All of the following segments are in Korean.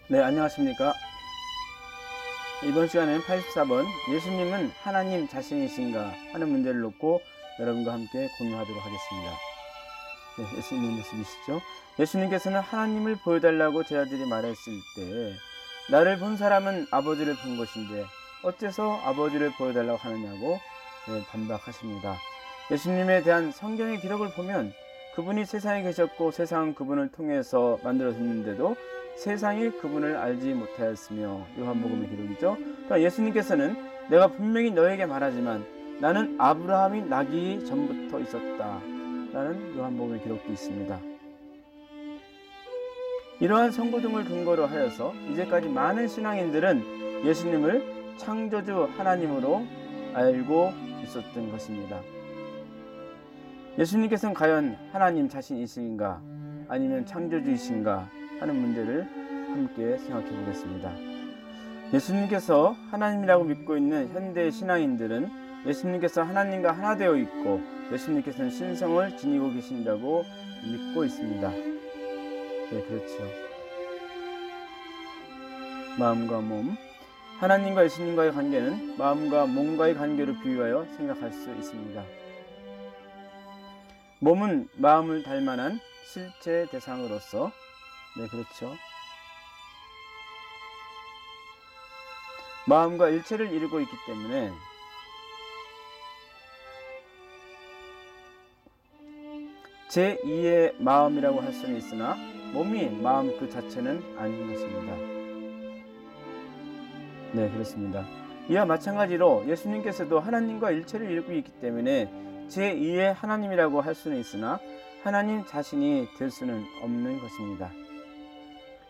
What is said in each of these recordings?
네, 안녕하십니까. 이번 시간에는 84번 예수님은 하나님 자신이신가 하는 문제를 놓고 여러분과 함께 공유하도록 하겠습니다. 네, 예수님의 모습이시죠. 예수님께서는 하나님을 보여달라고 제자들이 말했을 때 나를 본 사람은 아버지를 본 것인데 어째서 아버지를 보여달라고 하느냐고 반박하십니다. 예수님에 대한 성경의 기록을 보면 그분이 세상에 계셨고 세상은 그분을 통해서 만들어졌는데도 세상이 그분을 알지 못하였으며, 요한복음의 기록이죠. 그러니까 예수님께서는 내가 분명히 너에게 말하지만 나는 아브라함이 나기 전부터 있었다 라는 요한복음의 기록도 있습니다. 이러한 선고 등을 근거로 하여서 이제까지 많은 신앙인들은 예수님을 창조주 하나님으로 알고 있었던 것입니다. 예수님께서는 과연 하나님 자신이신가 아니면 창조주이신가 하는 문제를 함께 생각해 보겠습니다. 예수님께서 하나님이라고 믿고 있는 현대 신앙인들은 예수님께서 하나님과 하나 되어 있고 예수님께서는 신성을 지니고 계신다고 믿고 있습니다. 네, 그렇죠. 마음과 몸, 하나님과 예수님과의 관계는 마음과 몸과의 관계로 비유하여 생각할 수 있습니다. 몸은 마음을 닮아난 실체 대상으로서, 네, 그렇죠. 마음과 일체를 이루고 있기 때문에 제2의 마음이라고 할 수는 있으나 몸이 마음 그 자체는 아닌 것입니다. 네, 그렇습니다. 이와 마찬가지로 예수님께서도 하나님과 일체를 이루고 있기 때문에 제2의 하나님이라고 할 수는 있으나 하나님 자신이 될 수는 없는 것입니다.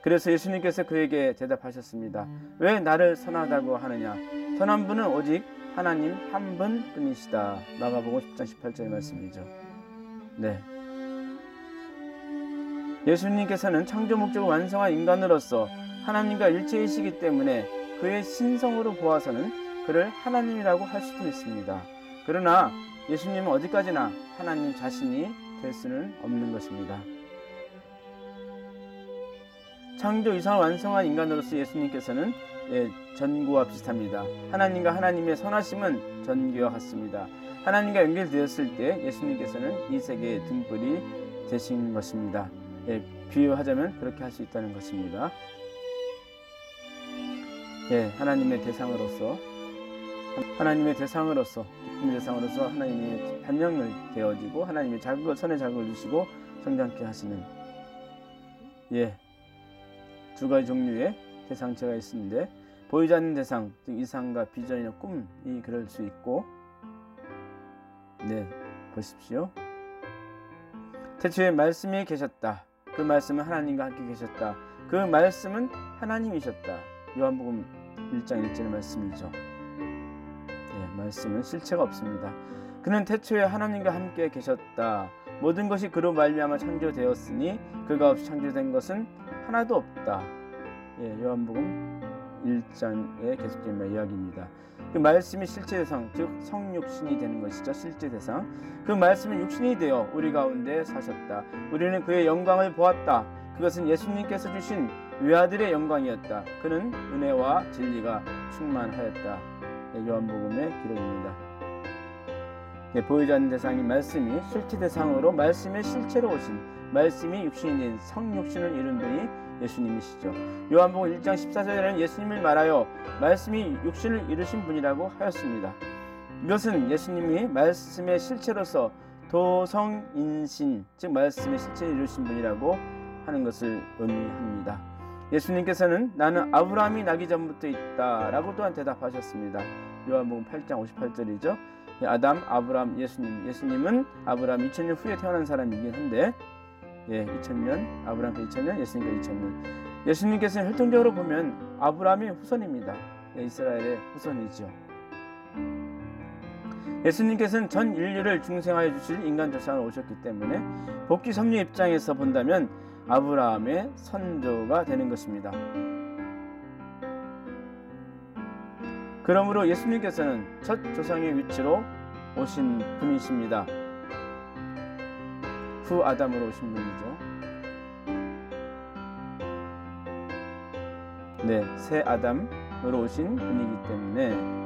그래서 예수님께서 그에게 대답하셨습니다. 왜 나를 선하다고 하느냐? 선한 분은 오직 하나님 한 분뿐이시다. 마가복음 10장 18절의 말씀이죠. 네. 예수님께서는 창조 목적을 완성한 인간으로서 하나님과 일체이시기 때문에 그의 신성으로 보아서는 그를 하나님이라고 할 수도 있습니다. 그러나 예수님은 어디까지나 하나님 자신이 될 수는 없는 것입니다. 창조 이상을 완성한 인간으로서 예수님께서는 전구와 비슷합니다. 하나님과 하나님의 선하심은 전기와 같습니다. 하나님과 연결되었을 때 예수님께서는 이 세계의 등불이 되신 것입니다. 비유하자면 그렇게 할 수 있다는 것입니다. 하나님의 대상으로서 기쁨의 대상으로서 하나님의 반영을 되어지고 하나님의 선의 자극을 주시고 성장케 하시는 두 가지 종류의 대상체가 있는데, 보이지 않는 대상, 즉 이상과 비전이나 꿈이 그럴 수 있고, 보십시오. 태초에 말씀이 계셨다. 그 말씀은 하나님과 함께 계셨다. 그 말씀은 하나님이셨다. 요한복음 1장 1절의 말씀이죠. 말씀은 실체가 없습니다. 그는 태초에 하나님과 함께 계셨다. 모든 것이 그로 말미암아 창조되었으니 그가 없이 창조된 것은 하나도 없다. 요한복음 1장의 계속된 이야기입니다. 그 말씀이 실체 대상, 즉 성육신이 되는 것이죠. 실제 대상. 그 말씀은 육신이 되어 우리 가운데 사셨다. 우리는 그의 영광을 보았다. 그것은 예수님께서 주신 외아들의 영광이었다. 그는 은혜와 진리가 충만하였다. 요한복음의 기록입니다. 보이지 않는 대상인 말씀이 실체 대상으로 말씀의 실체로 오신, 말씀이 육신이 된 성육신을 이룬 분이 예수님이시죠. 요한복음 1장 14절에는 예수님을 말하여 말씀이 육신을 이루신 분이라고 하였습니다. 이것은 예수님이 말씀의 실체로서 도성인신, 즉 말씀의 실체를 이루신 분이라고 하는 것을 의미합니다. 예수님께서는 나는 아브라함이 나기 전부터 있다 라고 또한 대답하셨습니다. 요한복음 8장 58절이죠. 아담, 아브라함, 예수님은 아브라함 2000년 후에 태어난 사람이긴 한데 2000년, 아브라함 2000년, 예수님께 2000년. 예수님께서는 혈통적으로 보면 아브라함의 후손입니다. 이스라엘의 후손이죠. 예수님께서는 전 인류를 중생하여 주실 인간 조상으로 오셨기 때문에 복지 섭리 입장에서 본다면 아브라함의 선조가 되는 것입니다. 그러므로 예수님께서는 첫 조상의 위치로 오신 분이십니다. 후 아담으로 오신 분이죠. 새 아담으로 오신 분이기 때문에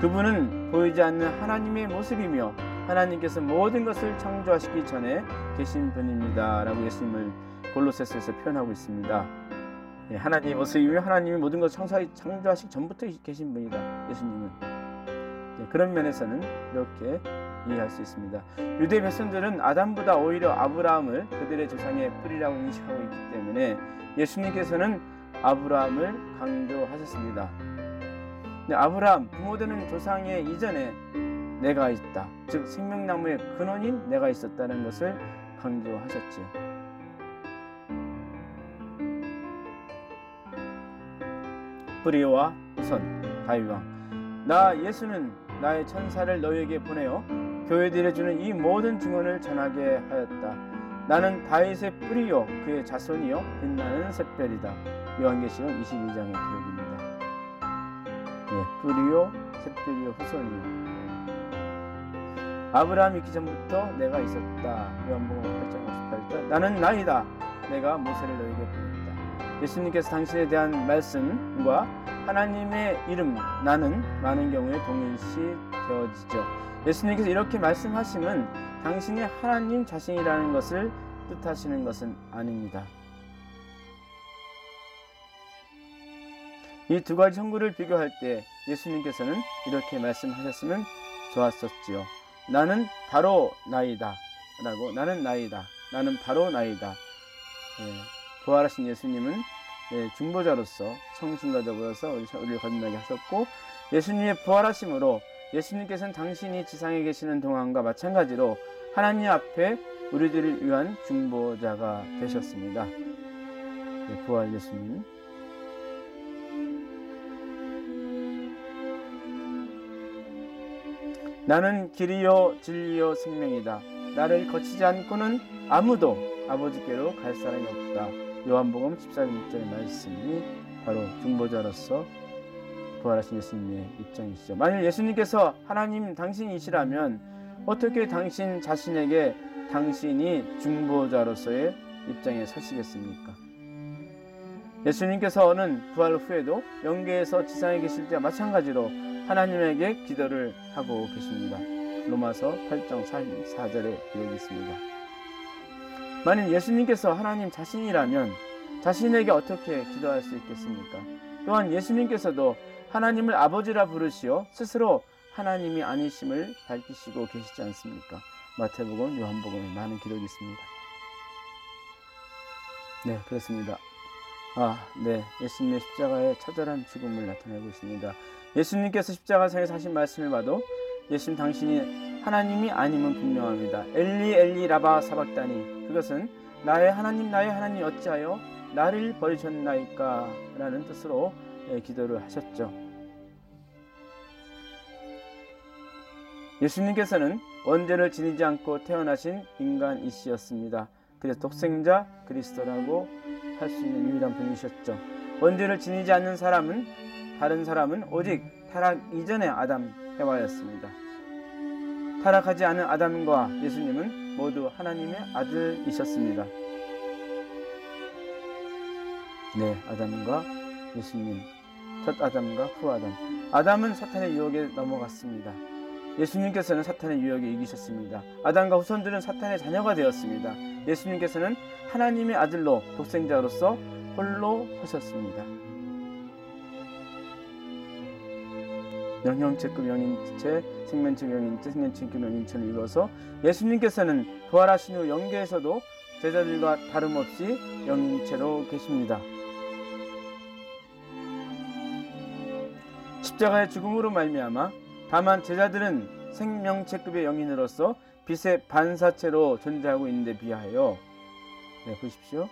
그분은 보이지 않는 하나님의 모습이며 하나님께서 모든 것을 창조하시기 전에 계신 분입니다 라고 예수님을 골로새서에서 표현하고 있습니다. 하나님의 모습이며 하나님이 모든 것을 창조하시기 전부터 계신 분이다, 예수님은. 그런 면에서는 이렇게 이해할 수 있습니다. 유대 백성들은 아담보다 오히려 아브라함을 그들의 조상의 뿌리라고 인식하고 있기 때문에 예수님께서는 아브라함을 강조하셨습니다. 아브라함, 부모되는 조상의 이전에 내가 있다, 즉 생명나무의 근원인 내가 있었다는 것을 강조하셨지요. 뿌리와 후손, 다윗왕. 나 예수는 나의 천사를 너희에게 보내어 교회들에 주는 이 모든 증언을 전하게 하였다. 나는 다윗의 뿌리요 그의 자손이요 빛나는 샛별이다. 요한계시록 22장의 기록입니다. 뿌리요 샛별이요 후손이요. 아브라함이 있기 전부터 내가 있었다. 요한복음 8장 58절. 나는 나이다. 내가 모세를 너희에게 보냈다. 예수님께서 당신에 대한 말씀과 하나님의 이름 나는 많은 경우에 동일시 되어지죠. 예수님께서 이렇게 말씀하심은 당신이 하나님 자신이라는 것을 뜻하시는 것은 아닙니다. 이 두 가지 형구를 비교할 때 예수님께서는 이렇게 말씀하셨으면 좋았었지요. 나는 바로 나이다 라고, 나는 나이다, 나는 바로 나이다. 부활하신 예수님은 중보자로서 성신과 더불어서 우리를 거듭나게 하셨고, 예수님의 부활하심으로 예수님께서는 당신이 지상에 계시는 동안과 마찬가지로 하나님 앞에 우리들을 위한 중보자가 되셨습니다. 부활 예수님. 나는 길이요 진리요 생명이다. 나를 거치지 않고는 아무도 아버지께로 갈 사람이 없다. 요한복음 14절의 말씀이 바로 중보자로서 부활하신 예수님의 입장이시죠. 만일 예수님께서 하나님 당신이시라면 어떻게 당신 자신에게 당신이 중보자로서의 입장에 서시겠습니까? 예수님께서는 부활 후에도 영계에서 지상에 계실 때와 마찬가지로 하나님에게 기도를 하고 계십니다. 로마서 8장 44절에 기록이 있습니다. 만일 예수님께서 하나님 자신이라면 자신에게 어떻게 기도할 수 있겠습니까? 또한 예수님께서도 하나님을 아버지라 부르시어 스스로 하나님이 아니심을 밝히시고 계시지 않습니까? 마태복음, 요한복음에 많은 기록이 있습니다. 네, 그렇습니다. 예수님의 십자가의 처절한 죽음을 나타내고 있습니다. 예수님께서 십자가상에서 하신 말씀을 봐도 예수님 당신이 하나님이 아님은 분명합니다. 엘리 엘리 라바 사박다니, 그것은 나의 하나님 어찌하여 나를 버리셨나이까 라는 뜻으로 기도를 하셨죠. 예수님께서는 원죄를 지니지 않고 태어나신 인간이시였습니다. 그래서 독생자 그리스도라고 할 수 있는 유일한 분이셨죠. 원죄를 지니지 않는 사람은, 다른 사람은 오직 타락 이전의 아담 해와였습니다. 타락하지 않은 아담과 예수님은 모두 하나님의 아들이셨습니다. 아담과 예수님, 첫 아담과 후 아담. 아담은 사탄의 유혹에 넘어갔습니다. 예수님께서는 사탄의 유혹에 이기셨습니다. 아담과 후손들은 사탄의 자녀가 되었습니다. 예수님께서는 하나님의 아들로 독생자로서 홀로 서셨습니다. 영형체급 영인체, 생명체급 영인체, 생명체급 영인체를 이루어서 예수님께서는 부활하신 후 영계에서도 제자들과 다름없이 영인체로 계십니다. 십자가의 죽음으로 말미암아 다만 제자들은 생명체급의 영인으로서 빛의 반사체로 존재하고 있는데 비하여, 보십시오.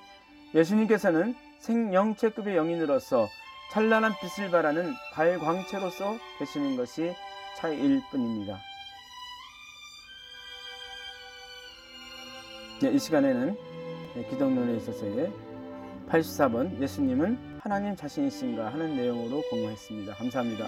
예수님께서는 생명체급의 영인으로서 찬란한 빛을 발하는 발광체로서 계시는 것이 차이일 뿐입니다. 이 시간에는 기독론에 있어서의 84번 예수님은 하나님 자신이신가 하는 내용으로 공부했습니다. 감사합니다.